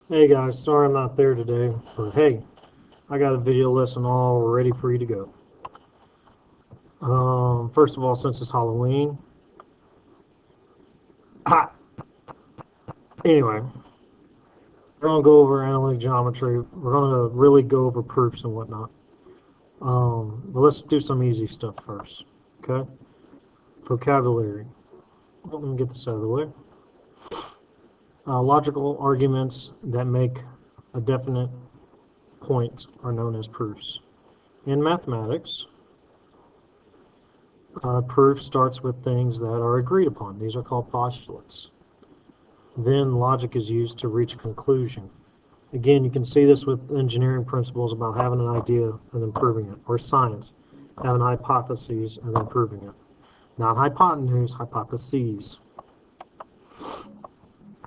Hey guys, sorry I'm not there today, but hey, I got a video lesson all ready for you to go. First of all, since it's Halloween, anyway, we're gonna go over analytic geometry. We're gonna really go over proofs and whatnot. But let's do some easy stuff first, okay? Vocabulary. Well, let me get this out of the way. Logical arguments that make a definite point are known as proofs. In mathematics, proof starts with things that are agreed upon. These are called postulates. Then logic is used to reach a conclusion. Again, you can see this with engineering principles about having an idea and then proving it, or science, having hypotheses and then proving it. Not hypotenuse, hypotheses.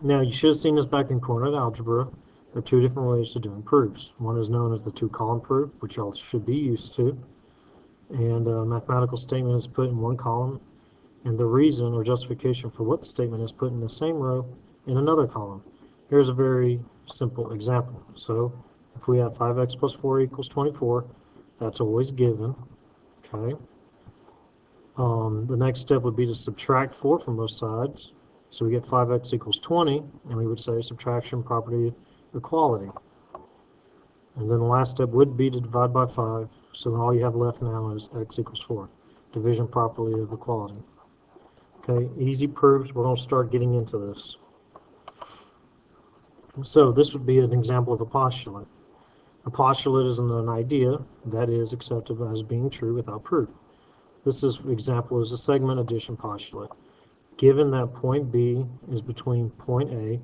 Now, you should have seen this back in coordinate algebra. There are two different ways to doing proofs. One is known as the two-column proof, which y'all should be used to. And a mathematical statement is put in one column, and the reason or justification for what the statement is put in the same row in another column. Here's a very simple example. So if we have 5x plus 4 equals 24, that's always given. Okay. The next step would be to subtract 4 from both sides. So we get 5x equals 20, and we would say subtraction property equality. And then the last step would be to divide by 5. So then all you have left now is x equals 4. Division property of equality. Okay, easy proofs. We're going to start getting into this. So this would be an example of a postulate. A postulate is an idea that is accepted as being true without proof. This example is a segment addition postulate. Given that point B is between point A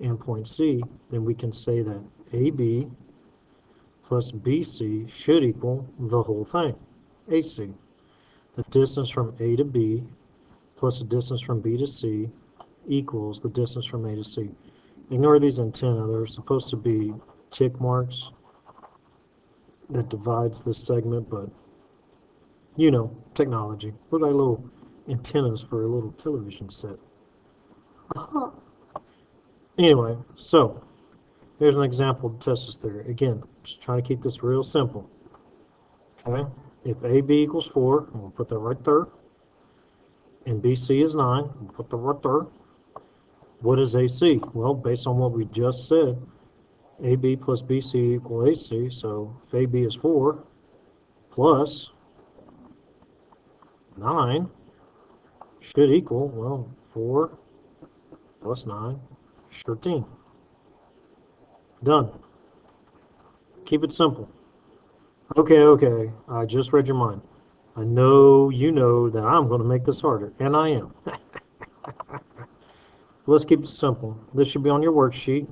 and point C, then we can say that AB plus BC should equal the whole thing, AC. The distance from A to B plus the distance from B to C equals the distance from A to C. Ignore these antennae. They're supposed to be tick marks that divides this segment, but you know, technology. Look like little antennas for a little television set. Anyway, so here's an example to test this theory. Again, just trying to keep this real simple. Okay, if AB equals 4, we'll put that right there, and BC is 9, we'll put that right there. What is AC? Well, based on what we just said, AB plus BC equal AC, so if AB is 4 plus 9 should equal, well, 4 plus 9 is 13. Done. Keep it simple. Okay, I just read your mind. I know you know that I'm going to make this harder, and I am. Let's keep it simple. This should be on your worksheet.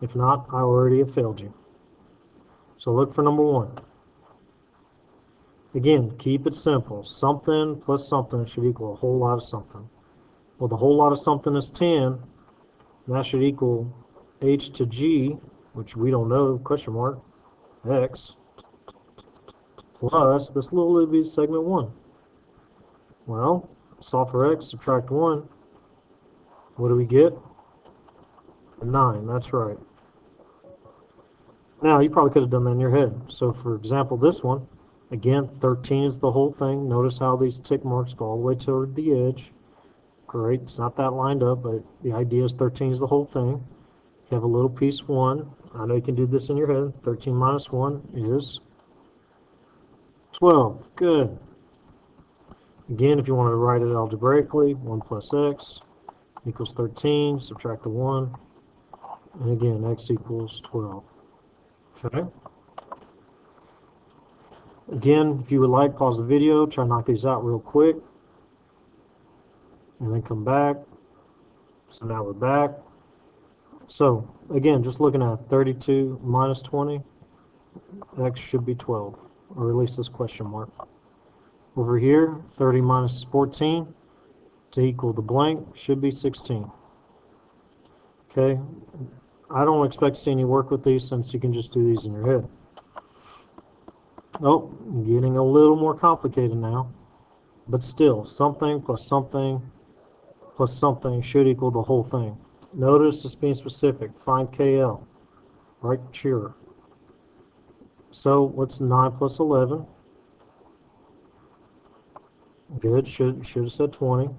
If not, I already have failed you. So look for number 1. Again, keep it simple. Something plus something should equal a whole lot of something. Well, the whole lot of something is 10. And that should equal h to g, which we don't know, question mark, x, plus this little itty bitty segment 1. Well, solve for x, subtract 1. What do we get? 9, that's right. Now, you probably could have done that in your head. So, for example, this one, again, 13 is the whole thing. Notice how these tick marks go all the way toward the edge. Great, it's not that lined up, but the idea is 13 is the whole thing. You have a little piece 1. I know you can do this in your head. 13 minus 1 is 12. Good. Again, if you wanted to write it algebraically, 1 plus x equals 13. Subtract the 1. And again, x equals 12. Okay. Again, if you would like, pause the video, try to knock these out real quick, and then come back. So now we're back. So again, just looking at 32 minus 20, x should be 12, or at least this question mark. Over here, 30 minus 14 to equal the blank should be 16. Okay, I don't expect to see any work with these since you can just do these in your head. Oh, getting a little more complicated now, but still, something plus something plus something should equal the whole thing. Notice it's being specific. Find KL. right here. So what's 9 plus 11? Good, should have said 20.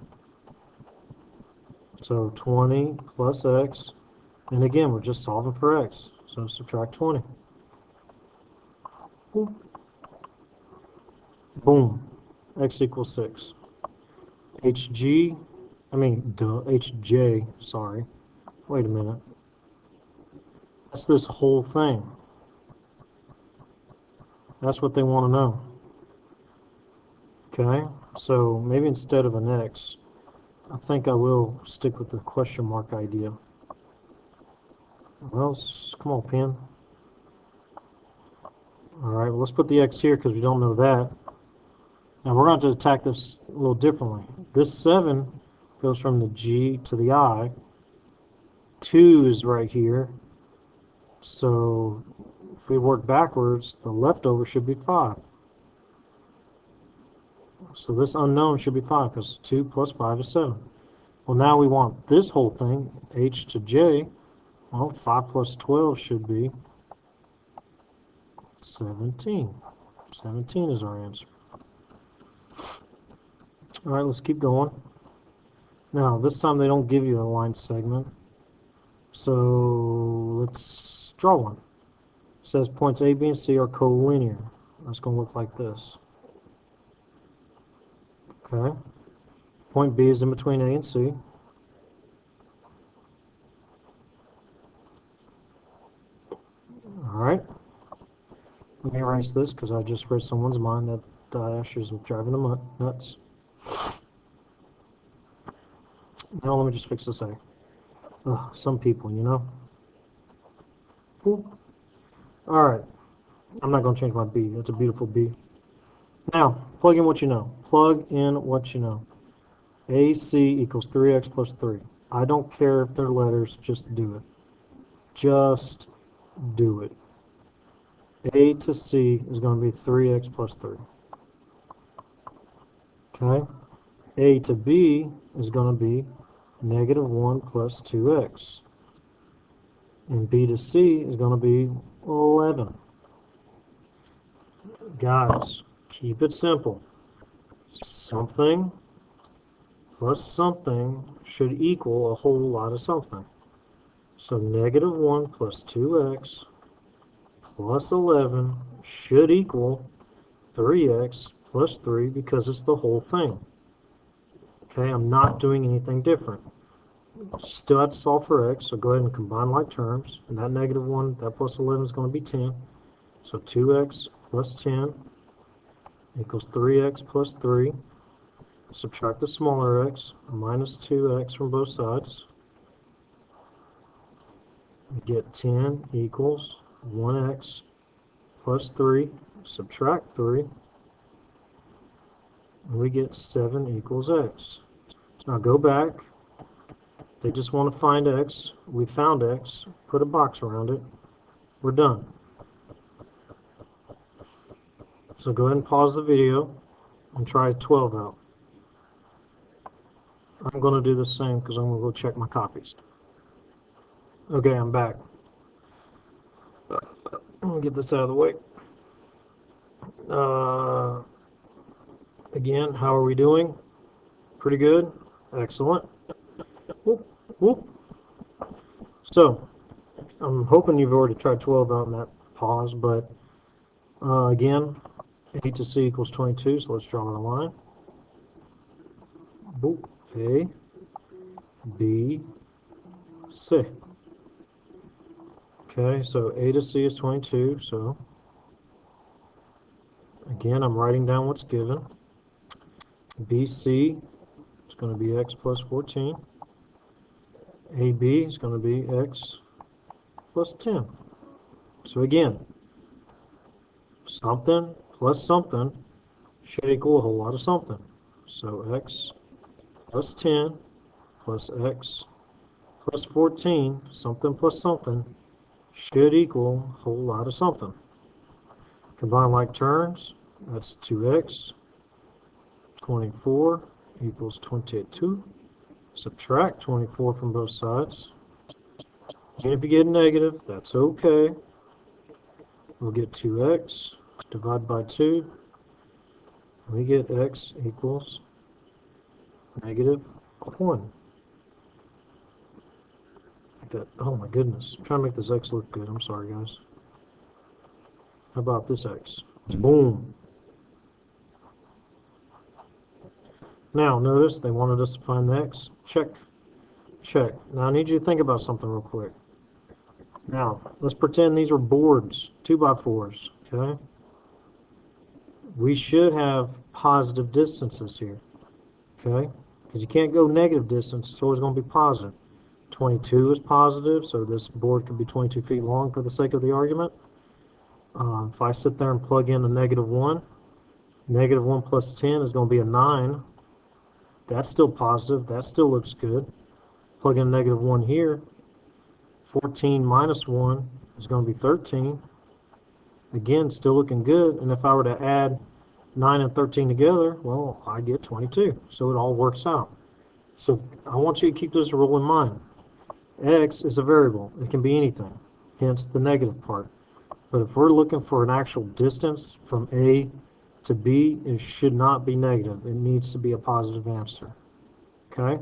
So 20 plus x, and again, we're just solving for x. So subtract 20. Boom, x equals 6. HJ, sorry. Wait a minute. That's this whole thing. That's what they want to know. Okay, so maybe instead of an x, I think I will stick with the question mark idea. Well, come on, pen. Alright, well, let's put the x here because we don't know that. Now we're going to attack this a little differently. This 7 goes from the G to the I. 2 is right here. So if we work backwards, the leftover should be 5. So this unknown should be 5 because 2 plus 5 is 7. Well, now we want this whole thing, H to J. Well, 5 plus 12 should be 17. 17 is our answer. All right, let's keep going. Now, this time they don't give you a line segment. So let's draw one. It says points A, B, and C are collinear. That's going to look like this. Okay. Point B is in between A and C. All right. Let me erase this because I just read someone's mind that dash is driving them nuts. Now let me just fix this A. Ugh, some people, you know. All right. I'm not going to change my B. It's a beautiful B. Now, plug in what you know. Plug in what you know. AC equals 3x plus 3. I don't care if they're letters. Just do it. Just do it. A to C is going to be 3x plus 3. Okay? A to B is going to be negative 1 plus 2x. And B to C is going to be 11. Guys, keep it simple. Something plus something should equal a whole lot of something. So negative 1 plus 2x plus 11 should equal 3x plus 3 because it's the whole thing. Okay, I'm not doing anything different. Still have to solve for x, so go ahead and combine like terms. And that negative 1, that plus 11 is going to be 10. So 2x plus 10 equals 3x plus 3. Subtract the smaller x, minus 2x from both sides. We get 10 equals 1x plus 3. Subtract 3. And we get 7 equals x. Now go back. They just want to find x. We found x. Put a box around it. We're done. So go ahead and pause the video and try 12 out. I'm going to do the same because I'm going to go check my copies. Okay, I'm back. Let me get this out of the way. Again, how are we doing? Pretty good. Excellent. Whoop, whoop. So, I'm hoping you've already tried 12 out in that pause, but again, A to C equals 22, so let's draw a line. Boop. A, B, C. Okay, so A to C is 22, so again, I'm writing down what's given. BC is going to be x plus 14. AB is going to be x plus 10. So again, something plus something should equal a whole lot of something. So x plus 10 plus x plus 14, something plus something, should equal a whole lot of something. Combine like terms, that's 2x, 24 equals 22. Subtract 24 from both sides. And if you get negative, that's okay. We'll get 2x, divide by 2. We get x equals negative 1. Like that. Oh my goodness. I'm trying to make this x look good. I'm sorry, guys. How about this x? Boom. Now, notice they wanted us to find the x. Check. Check. Now, I need you to think about something real quick. Now, let's pretend these are boards, 2x4s, okay? We should have positive distances here, okay? Because you can't go negative distance, it's always going to be positive. 22 is positive, so this board could be 22 feet long for the sake of the argument. If I sit there and plug in a negative 1, negative 1 plus 10 is going to be a 9. That's still positive. That still looks good. Plug in negative 1 here. 14 minus 1 is going to be 13. Again, still looking good. And if I were to add 9 and 13 together, well, I get 22. So it all works out. So I want you to keep this rule in mind. X is a variable. It can be anything, hence the negative part. But if we're looking for an actual distance from A to B, it should not be negative. It needs to be a positive answer. Okay?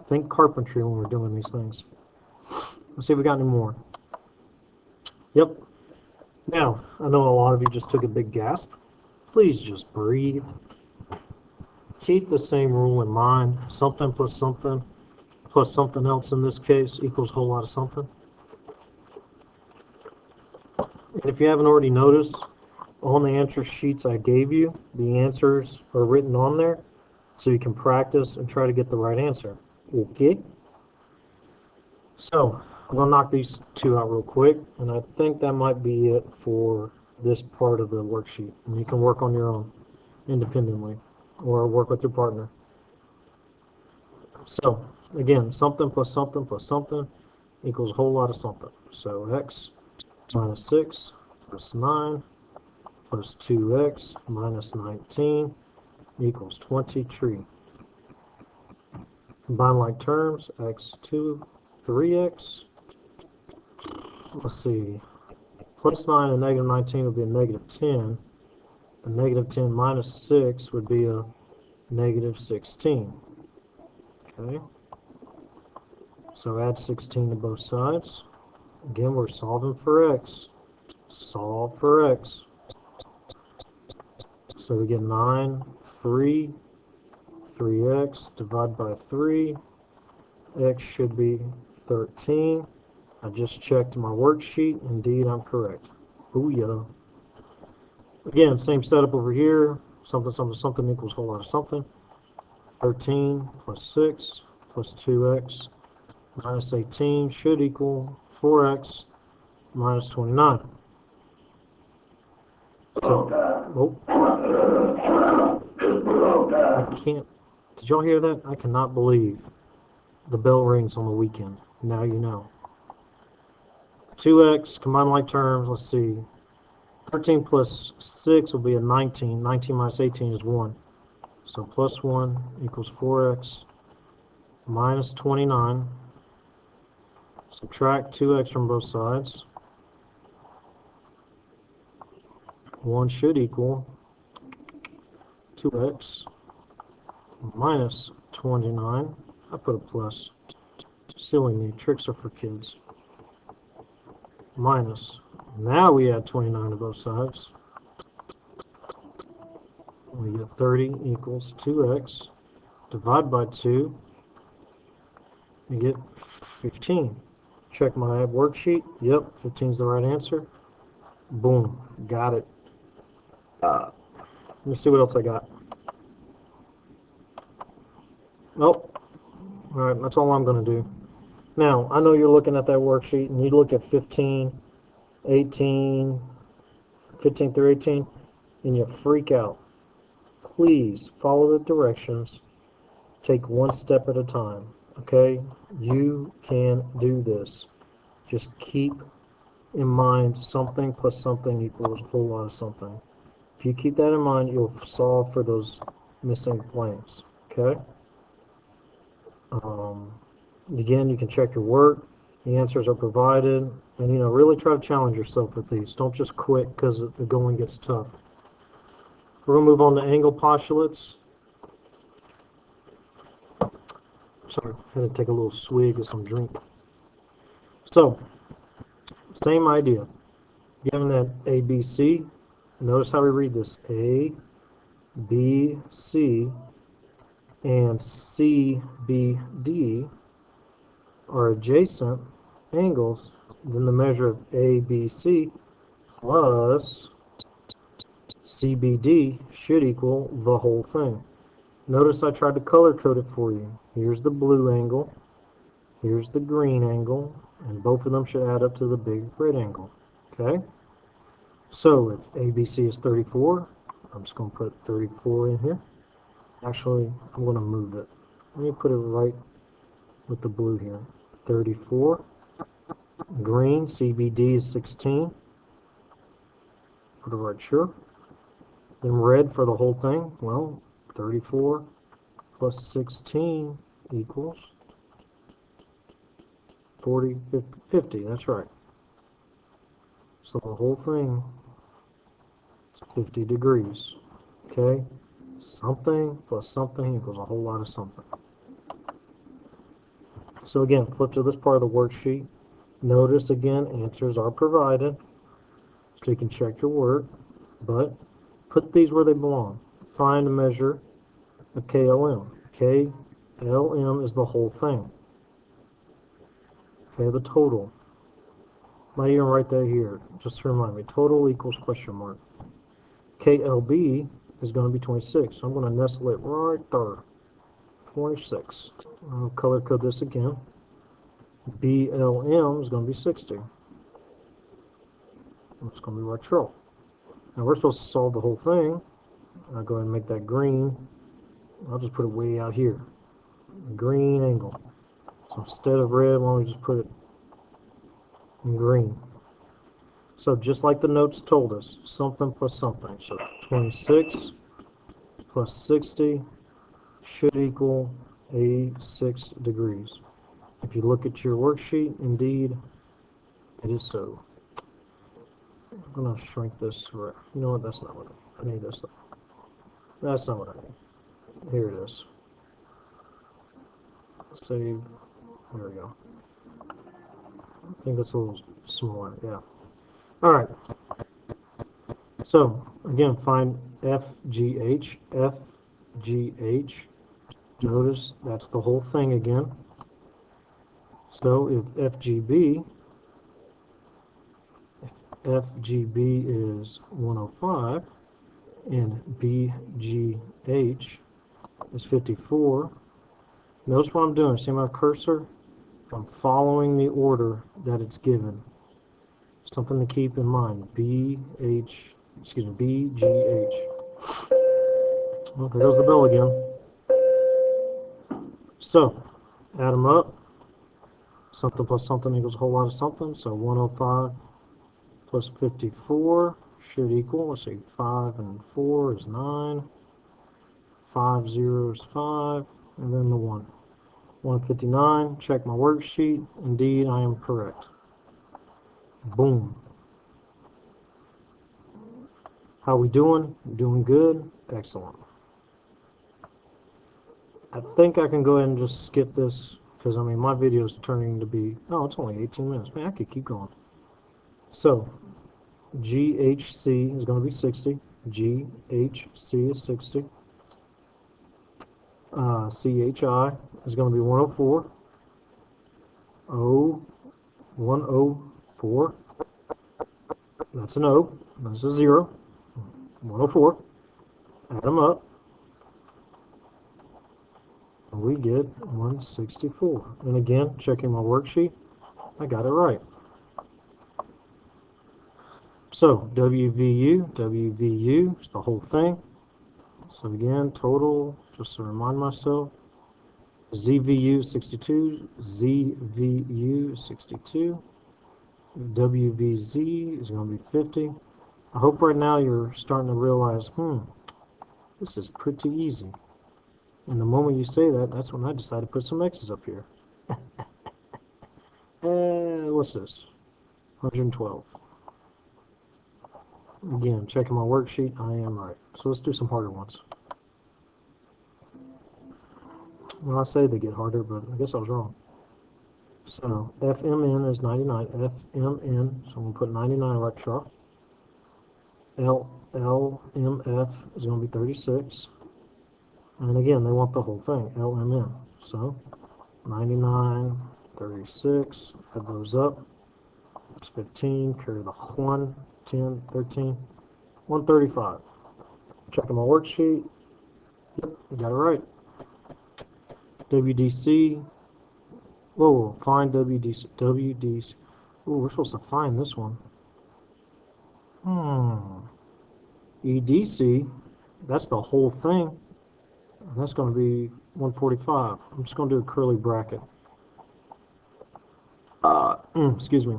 Think carpentry when we're doing these things. Let's see if we got any more. Yep. Now, I know a lot of you just took a big gasp. Please just breathe. Keep the same rule in mind. Something plus something else in this case equals a whole lot of something. And if you haven't already noticed, on the answer sheets I gave you, the answers are written on there so you can practice and try to get the right answer. Okay? So, I'm going to knock these two out real quick, and I think that might be it for this part of the worksheet. And you can work on your own independently or work with your partner. So, again, something plus something equals a whole lot of something. So, x minus 6 plus 9 plus 2x minus 19 equals 23. Combine like terms, x2, 3x. Let's see, plus 9 and negative 19 would be a negative 10. A negative 10 minus 6 would be a negative 16. Okay, so add 16 to both sides. Again, we're solving for x. Solve for x. So we get 9, 3, 3x, divide by 3. X should be 13. I just checked my worksheet. Indeed, I'm correct. Booyah. Again, same setup over here. Something equals a whole lot of something. 13 plus 6 plus 2x minus 18 should equal 4x minus 29. So, I can't. Did y'all hear that? I cannot believe the bell rings on the weekend. Now you know. 2x, combine like terms, let's see. 13 plus 6 will be a 19. 19 minus 18 is 1. So plus 1 equals 4x minus 29. Subtract 2x from both sides. 1 should equal 2x minus 29. I put a plus. Silly me, tricks are for kids. Minus. Now we add 29 to both sides. We get 30 equals 2x. Divide by 2. We get 15. Check my worksheet. Yep, 15 is the right answer. Boom. Got it. Let me see what else I got. Oh, alright, that's all I'm going to do. Now, I know you're looking at that worksheet and you look at 15 through 18, and you freak out. Please follow the directions. Take one step at a time, okay? You can do this. Just keep in mind something plus something equals a whole lot of something. If you keep that in mind, you'll solve for those missing blanks, okay? Again, you can check your work. The answers are provided, and really try to challenge yourself with these. Don't just quit because the going gets tough. We're going to move on to angle postulates. Sorry, I had to take a little swig of some drink. So, same idea. Given that A, B, C, notice how we read this. A, B, C, and C, B, D are adjacent angles, then the measure of ABC plus CBD should equal the whole thing. Notice I tried to color code it for you. Here's the blue angle, here's the green angle, and both of them should add up to the big red angle. Okay? So if ABC is 34, I'm just going to put 34 in here. Actually, I'm going to move it. Let me put it right with the blue here. 34. Green, CBD is 16. Put it right here. Then red for the whole thing. Well, 34 plus 16 equals 40, 50. That's right. So the whole thing is 50 degrees. Okay? Something plus something equals a whole lot of something. So again, flip to this part of the worksheet. Notice again, answers are provided, so you can check your work, but put these where they belong. Find a measure of KLM. KLM is the whole thing. Okay, the total. Might even write that here, just to remind me. Total equals question mark. KLB is going to be 26, so I'm going to nestle it right there. 26. I'll color code this again. BLM is going to be 60. It's going to be right here. Now we're supposed to solve the whole thing. I'll go ahead and make that green. I'll just put it way out here. Green angle. So instead of red, why don't we just put it in green? So just like the notes told us, something plus something. So 26 plus 60 should equal 86 degrees. If you look at your worksheet, indeed, it is so. I'm going to shrink this. You know what? That's not what I need. This. That's not what I need. Here it is. Save. There we go. I think that's a little smaller. Yeah. All right. So again, find FGH. FGH. Notice that's the whole thing again. So if FGB is 105 and BGH is 54, notice what I'm doing. See my cursor? I'm following the order that it's given. Something to keep in mind. BGH. Well, there goes the bell again. So, add them up. Something plus something equals a whole lot of something. So 105 plus 54 should equal, let's see, 5 and 4 is 9. 5 zeros 5, and then the 1. 159, check my worksheet. Indeed, I am correct. Boom. How we doing? Doing good? Excellent. I think I can go ahead and just skip this, because, I mean, my video is turning to be, oh, it's only 18 minutes. Man, I could keep going. So, GHC is going to be 60. GHC is 60. CHI is going to be 104. 104. That's an O. That's a 0. 104. Add them up. And we get 164. And again, checking my worksheet, I got it right. So, WVU is the whole thing. So again, total, just to remind myself, ZVU 62, ZVU 62, WVZ is going to be 50. I hope right now you're starting to realize, this is pretty easy. And the moment you say that, that's when I decide to put some X's up here. what's this? 112. Again, checking my worksheet, I am right. So let's do some harder ones. Well, I say they get harder, but I guess I was wrong. So FMN is 99. FMN, so I'm going to put 99 electron. LMF is going to be 36. And again, they want the whole thing, LMN. So 99, 36, add those up. It's 15, carry the 1, 10, 13, 135. Checking my worksheet. Yep, you got it right. WDC. Whoa, find WDC. WDC. Oh, we're supposed to find this one. EDC. That's the whole thing. And that's going to be 145. I'm just going to do a curly bracket. Excuse me.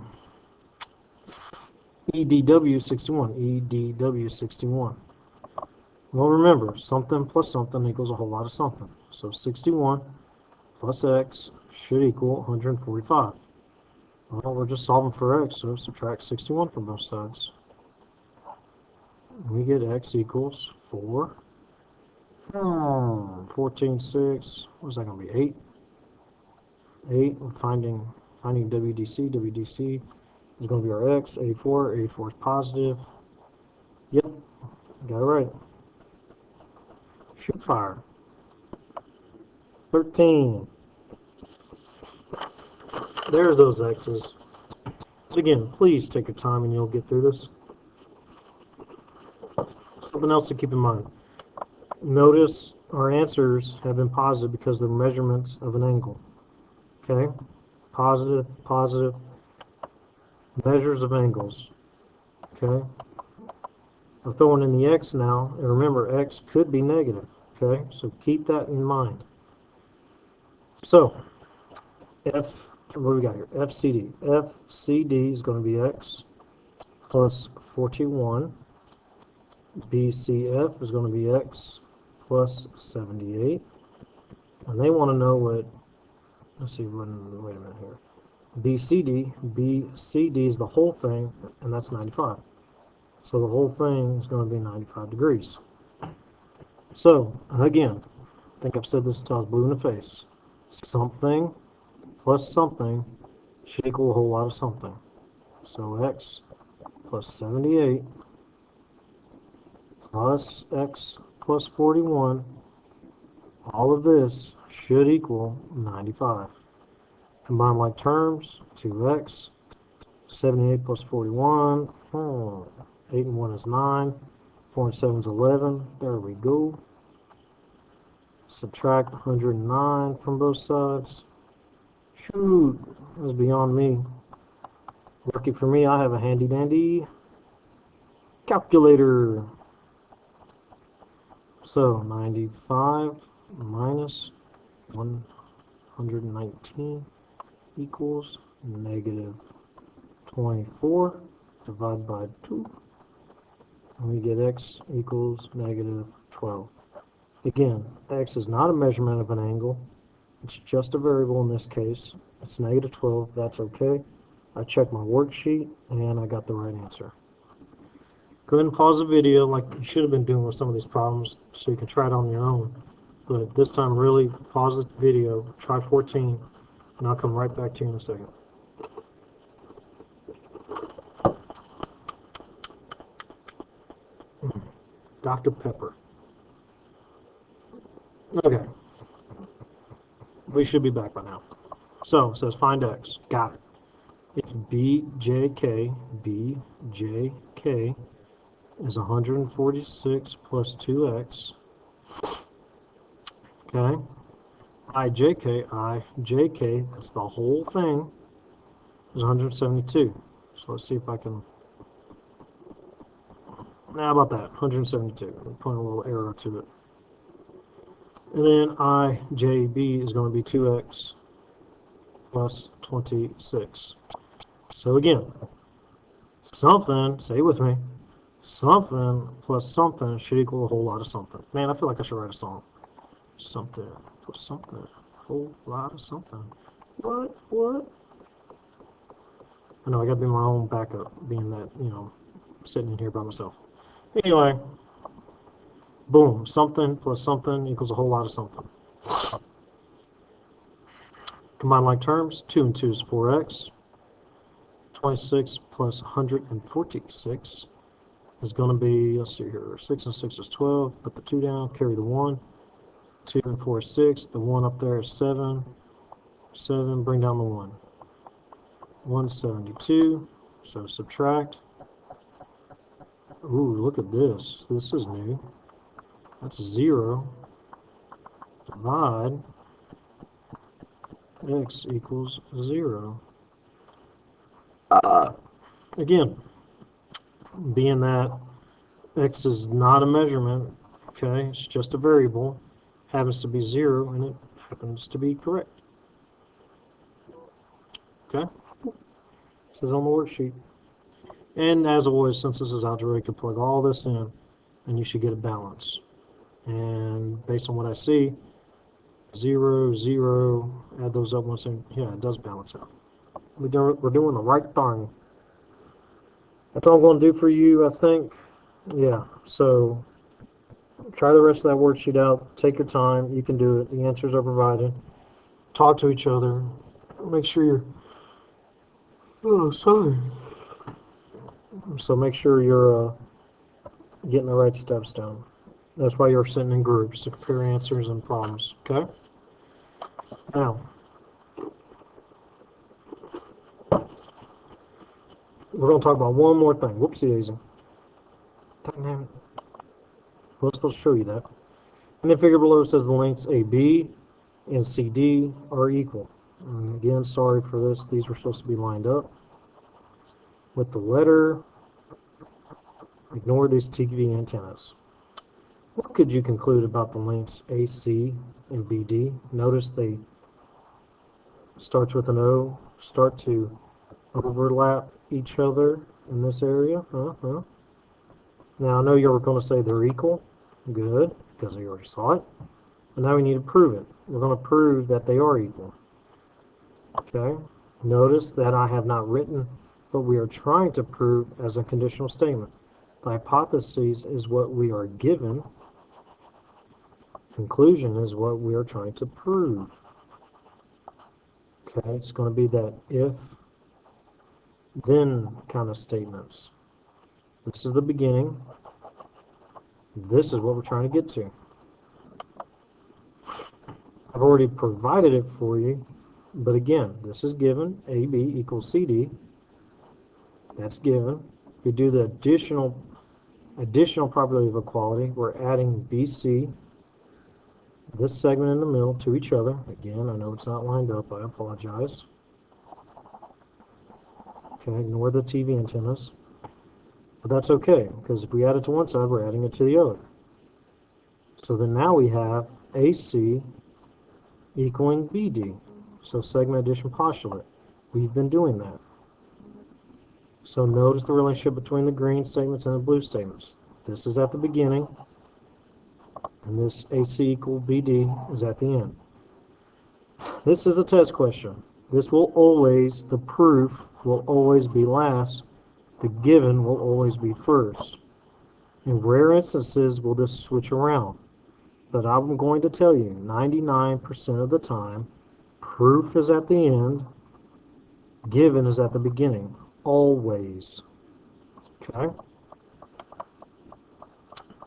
EDW 61. EDW 61. Well, remember, something plus something equals a whole lot of something. So 61 plus x should equal 145. Well, we're just solving for x, so subtract 61 from both sides. We get x equals 4. 14, 6. What is that going to be? 8. 8. We're finding WDC. WDC is going to be our x. 84. 84 is positive. Yep, got it right. Shoot fire. 13. There's those x's. Again, please take your time and you'll get through this. Something else to keep in mind. Notice our answers have been positive because they're measurements of an angle. Okay? Positive, positive. Measures of angles. Okay? I'm throwing in the x now, and remember, x could be negative. Okay? So keep that in mind. So, what do we got here? FCD. FCD is going to be x plus 41. BCF is going to be x plus 78. And they want to know what, let's see, wait a minute here. BCD is the whole thing, and that's 95. So the whole thing is going to be 95 degrees. So, again, I think I've said this until I was blue in the face. Something plus something should equal a whole lot of something. So x plus 78 plus x plus 41, all of this should equal 95. Combine like terms, 2x, 78 plus 41, 8 and 1 is 9, 4 and 7 is 11, there we go. Subtract 109 from both sides. Shoot, that's beyond me. Lucky for me, I have a handy dandy calculator. So 95 minus 119 equals negative 24. Divide by 2. And we get x equals negative 12. Again, x is not a measurement of an angle. It's just a variable in this case. It's negative 12. That's okay. I checked my worksheet, and I got the right answer. Go ahead and pause the video like you should have been doing with some of these problems so you can try it on your own. But this time, really pause the video, try 14, and I'll come right back to you in a second. Dr. Pepper. Okay. We should be back by now. So, it says find x. Got it. If BJK is 146 plus 2x, okay, IJK, that's the whole thing, is 172. So let's see if I can, how about that, 172. I'm putting a little arrow to it. And then IJB is going to be 2x plus 26. So again, something, say it with me, something plus something should equal a whole lot of something. Man, I feel like I should write a song. Something plus something, a whole lot of something. What? I know I gotta be my own backup, being that, you know, I'm sitting in here by myself. Anyway, boom, something plus something equals a whole lot of something. Combine like terms, 2 and 2 is 4x. 26 plus 146 is going to be, let's see here, 6 and 6 is 12, put the 2 down, carry the 1. 2 and 4 is 6, the 1 up there is 7. 7, bring down the 1. 172, so subtract. Ooh, look at this. This is new. That's 0. Divide. X equals 0. Again, being that X is not a measurement, okay, it's just a variable, happens to be 0, and it happens to be correct. Okay? This is on the worksheet. And as always, since this is algebra, you can plug all this in, and you should get a balance. And based on what I see, 0, 0, add those up once, and yeah, it does balance out. We're doing the right thing. That's all I'm going to do for you, I think. Yeah, so try the rest of that worksheet out. Take your time. You can do it. The answers are provided. Talk to each other. Make sure you're... Oh, sorry. So make sure you're getting the right steps down. That's why you're sitting in groups to compare answers and problems. Okay? Now, we're going to talk about one more thing. Whoopsie daisy. Damn it. I was supposed to show you that. And the figure below says the lengths AB and CD are equal. And again, sorry for this. These were supposed to be lined up with the letter. Ignore these TV antennas. What could you conclude about the lengths AC and BD? Notice they starts with an O, start to overlap each other in this area. Now I know you were going to say they're equal. Good, because we already saw it. But now we need to prove it. We're going to prove that they are equal. Okay. Notice that I have not written what we are trying to prove as a conditional statement. The hypothesis is what we are given. Conclusion is what we are trying to prove. Okay, it's going to be that if then kind of statements. This is the beginning. This is what we're trying to get to. I've already provided it for you, but again, this is given. AB equals CD. That's given. If we do the additional probability of equality, we're adding BC, this segment in the middle, to each other. Again, I know it's not lined up. I apologize. Okay, ignore the TV antennas. But that's okay, because if we add it to one side, we're adding it to the other. So then now we have AC equaling BD. So segment addition postulate. We've been doing that. So notice the relationship between the green statements and the blue statements. This is at the beginning, and this AC equal BD is at the end. This is a test question. This will always, the proof will always be last. The given will always be first. In rare instances, will this switch around? But I'm going to tell you, 99% of the time, proof is at the end, given is at the beginning. Always. Okay?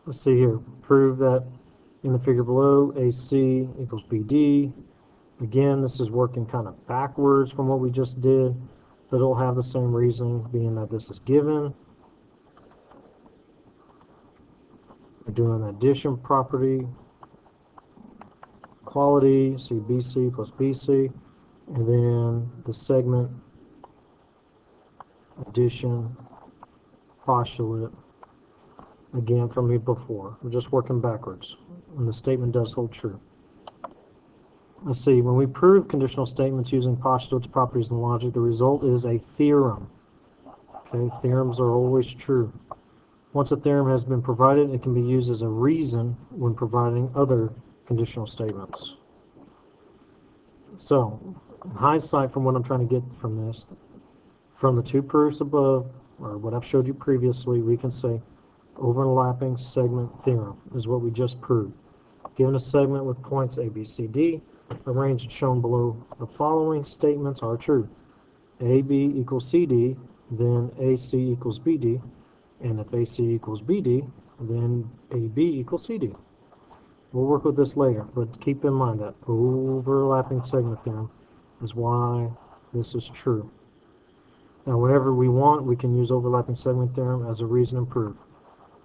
Let's see here. Prove that in the figure below, AC equals BD. Again, this is working kind of backwards from what we just did, but it'll have the same reasoning, being that this is given. We're doing an addition property. Quality, see BC plus BC, and then the segment addition postulate, again from before. We're just working backwards, and the statement does hold true. Let's see, when we prove conditional statements using postulates, properties, and logic, the result is a theorem. Okay, theorems are always true. Once a theorem has been provided, it can be used as a reason when providing other conditional statements. So, in hindsight, from what I'm trying to get from this, From the two proofs above, or what I've showed you previously, we can say overlapping segment theorem is what we just proved. Given a segment with points A, B, C, D, arranged shown below, the following statements are true. AB equals CD, then AC equals BD, and if AC equals BD, then AB equals CD. We'll work with this later, but keep in mind that overlapping segment theorem is why this is true. Now, whenever we want, we can use overlapping segment theorem as a reason and proof.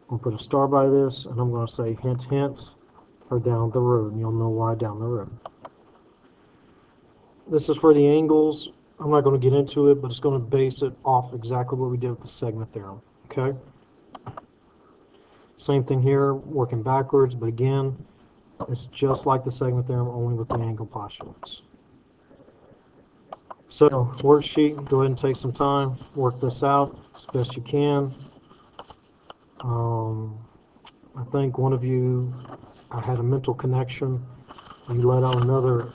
I'm going to put a star by this, and I'm going to say hint, hint, for down the road, and you'll know why down the road. This is for the angles. I'm not going to get into it, but it's going to base it off exactly what we did with the segment theorem. Okay? Same thing here, working backwards, but again, it's just like the segment theorem, only with the angle postulates. So, worksheet, go ahead and take some time, work this out as best you can. I think one of you, I had a mental connection. You let out another,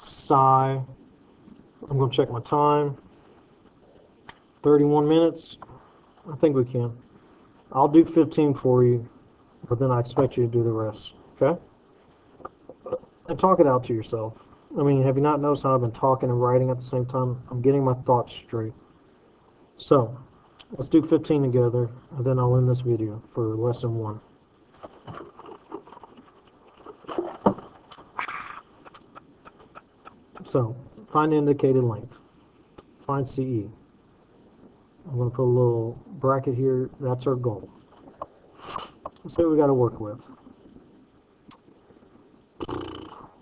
sigh. I'm going to check my time. 31 minutes. I think we can. I'll do 15 for you, but then I expect you to do the rest. Okay? And talk it out to yourself. I mean, have you not noticed how I've been talking and writing at the same time? I'm getting my thoughts straight. So, let's do 15 together, and then I'll end this video for lesson 1. So, find the indicated length. Find CE. I'm going to put a little bracket here. That's our goal. Let's see what we got to work with.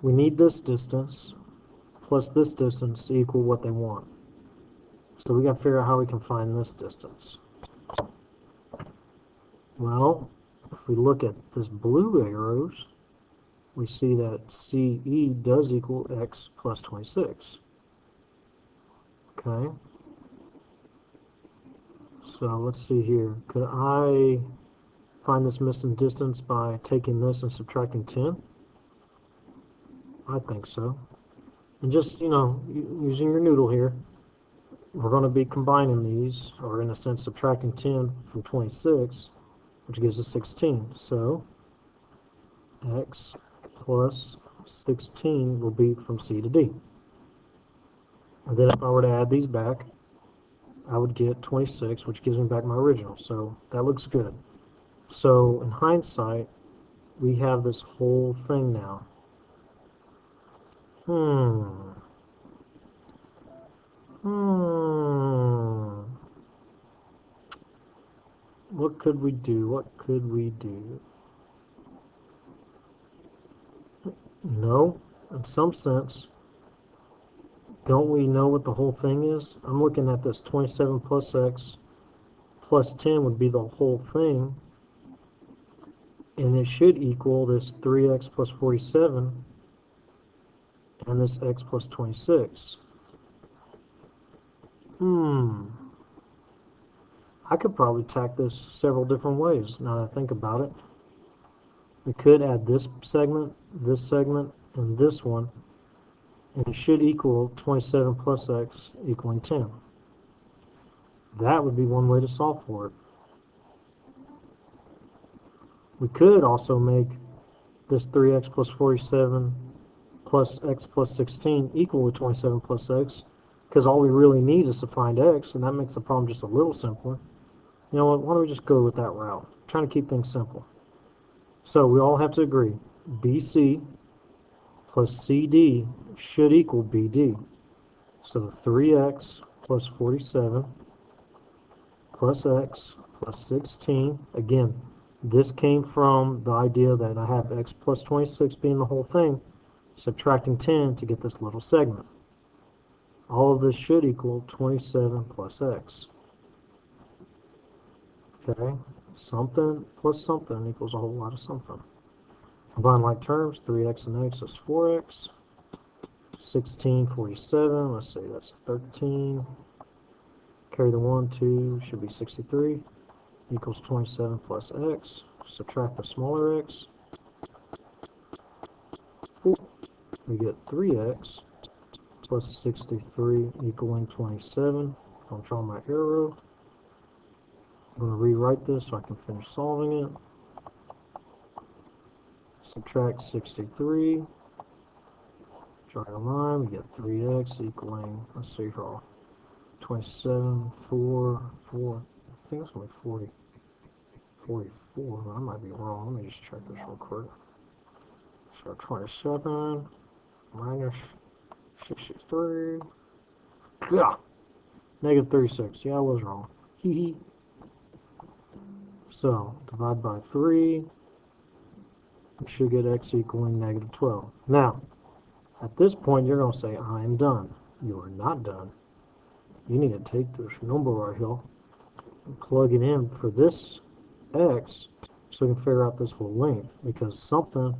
We need this distance plus this distance to equal what they want. So we got to figure out how we can find this distance. Well, if we look at this blue arrows, we see that CE does equal x plus 26. Okay. So let's see here. Could I find this missing distance by taking this and subtracting 10? I think so. And just, using your noodle here, we're going to be combining these, or in a sense subtracting 10 from 26, which gives us 16. So x plus 16 will be from C to D. And then if I were to add these back, I would get 26, which gives me back my original. So that looks good. So in hindsight, we have this whole thing now. What could we do? What could we do? No, in some sense, don't we know what the whole thing is? I'm looking at this 27 plus x plus 10 would be the whole thing, and it should equal this 3x plus 47 and this x plus 26. I could probably tack this several different ways now that I think about it. We could add this segment, and this one, and it should equal 27 plus x equaling 10. That would be one way to solve for it. We could also make this 3x plus 47 plus x plus 16 equal to 27 plus x, because all we really need is to find x, and that makes the problem just a little simpler. You know what, why don't we just go with that route? I'm trying to keep things simple. So we all have to agree, BC plus CD should equal BD. So 3x plus 47 plus x plus 16. Again, this came from the idea that I have x plus 26 being the whole thing, subtracting 10 to get this little segment. All of this should equal 27 plus x. Okay, something plus something equals a whole lot of something. Combine like terms, 3x and x is 4x. 16, 47, let's see, that's 13. Carry the 1, 2, should be 63. Equals 27 plus x. Subtract the smaller x. We get 3x plus 63 equaling 27. I'll draw my arrow. I'm going to rewrite this so I can finish solving it. Subtract 63. Draw a line. We get 3x equaling, let's see here, 27, 4, 4. I think it's going to be 40. 44. I might be wrong. Let me just check this real quick. So 27 minus 63. Yeah. Negative 36. Yeah, I was wrong. Hee hee. So, divide by 3. We should get x equaling negative 12. Now, at this point, you're going to say, I'm done. You are not done. You need to take this number right here and plug it in for this x so we can figure out this whole length, because something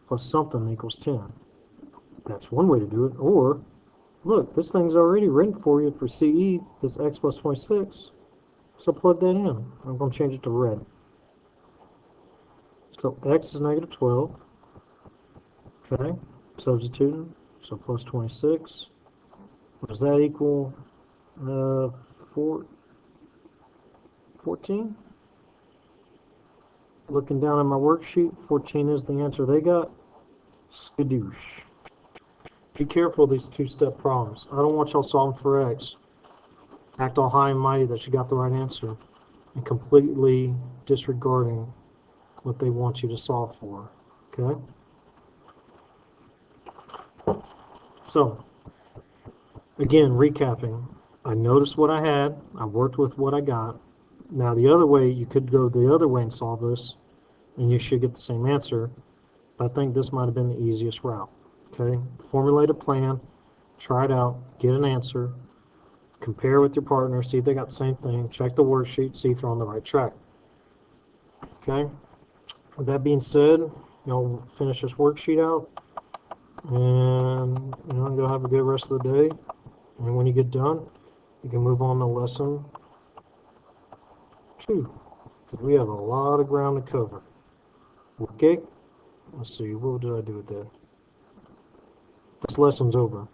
plus something equals 10. That's one way to do it. Or, look, this thing's already written for you for CE, this x plus 26. So plug that in. I'm going to change it to red. So x is negative 12. Okay, substituting. So plus 26. What does that equal? 14? Looking down at my worksheet, 14 is the answer they got. Skadoosh. Be careful of these two-step problems. I don't want y'all solving for x. Act all high and mighty that you got the right answer, and completely disregarding what they want you to solve for. Okay? So, again, recapping. I noticed what I had. I worked with what I got. Now, the other way, you could go the other way and solve this, and you should get the same answer. But I think this might have been the easiest route. Okay? Formulate a plan, try it out, get an answer, compare with your partner, see if they got the same thing, check the worksheet, see if you're on the right track. Okay? With that being said, you'll finish this worksheet out, and you'll have a good rest of the day. And when you get done, you can move on to lesson 2. We have a lot of ground to cover. Okay? Let's see, what did I do with that? This lesson's over.